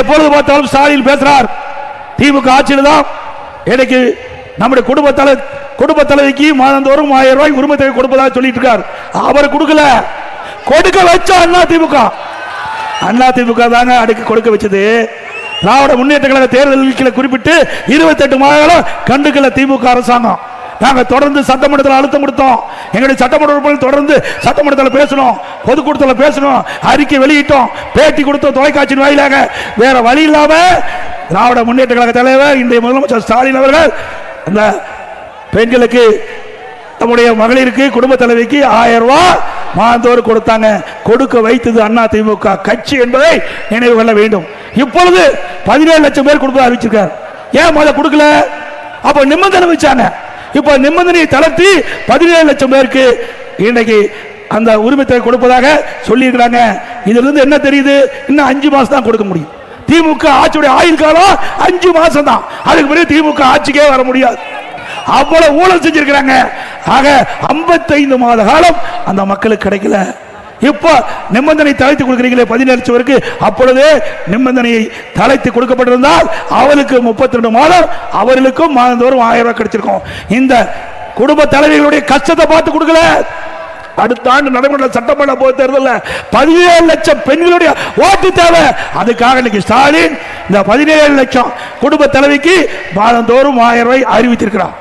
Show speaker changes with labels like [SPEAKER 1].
[SPEAKER 1] எப்பொழுது பார்த்தாலும் ஸ்டாலின் பேசுறார். திமுக ஆட்சியில் தான் எனக்கு நம்முடைய குடும்ப தலைவிக்கு மாதந்தோறும் 1000 ரூபாய் உரிமை தொகை கொடுப்பதாக சொல்லிட்டு இருக்கார். அவர் கொடுக்கல, கொடுக்க வச்ச அண்ணா திமுக தாங்க அடுக்கு கொடுக்க வச்சது. திராவிட முன்னேற்ற கழக தேர்தல்களை குறிப்பிட்டு 28 மாதங்களும் கண்டுக்கல திமுக அரசாங்கம். நாங்கள் தொடர்ந்து சட்டமன்றத்தில் அழுத்தம் கொடுத்தோம். எங்களுடைய சட்டமன்ற உறுப்பினர்கள் தொடர்ந்து சட்டமன்றத்தில் பேசணும், பொதுக்கூட்டத்தில் பேசணும், அறிக்கை வெளியிட்டோம், பேட்டி கொடுத்தோம் தொலைக்காட்சியின் வாயிலாக. வேற வழி இல்லாம திராவிட முன்னேற்ற கழக தலைவர் இன்றைய முதலமைச்சர் ஸ்டாலின் அவர்கள் அந்த பெண்களுக்கு, நம்முடைய மகளிருக்கு, குடும்ப தலைவிக்கு 1000 ரூபாய் மாதந்தோறும் கொடுத்தாங்க. கொடுக்க வைத்தது அண்ணா திமுக கட்சி என்பதை நினைவு கொள்ள வேண்டும். இப்பொழுது 17 லட்சம் பேர் கொடுப்பதை அறிவிச்சிருக்கார். ஏன் முதல்ல கொடுக்கல? அப்ப நிபந்தனை வச்சாங்க. இப்ப நிபந்தனையை தளர்த்தி 17 லட்சம் பேருக்கு இன்னைக்கு அந்த உரிமை தொகை கொடுப்பதாக சொல்லி இருக்கிறாங்க. இதுல இருந்து என்ன தெரியுது? இன்னும் 5 மாசம் தான் கொடுக்க முடியும். திமுக ஆட்சியுடைய ஆயுள் காலம் 5 மாசம் தான். அதுக்கு பிறகு திமுக ஆட்சிக்கே வர முடியாது. அவ்வளவு ஊழல் செஞ்சிருக்கிறாங்க. ஆக 55 மாத காலம் அந்த மக்களுக்கு கிடைக்கல. இப்ப நிபந்தனை தளர்த்தி கொடுக்கிறீங்களே 17 லட்சம் பேருக்கு, அப்பொழுது நிபந்தனையை தளர்த்தி கொடுக்கப்பட்டிருந்தால் அவளுக்கு 32 மாதம், அவர்களுக்கும் மாதந்தோறும் 1000 ரூபாய் கிடைச்சிருக்கும். இந்த குடும்ப தலைவிகளுடைய கஷ்டத்தை பார்த்து கொடுக்கல. அடுத்த ஆண்டு நடைமுறை சட்டமன்ற பொது தேர்தலில் 17 லட்சம் பெண்களுடைய ஓட்டு தேவை. அதுக்காக இன்னைக்கு ஸ்டாலின் இந்த 17 லட்சம் குடும்ப தலைவிக்கு மாதந்தோறும் 1000 ரூபாய் அறிவித்திருக்கிறார்.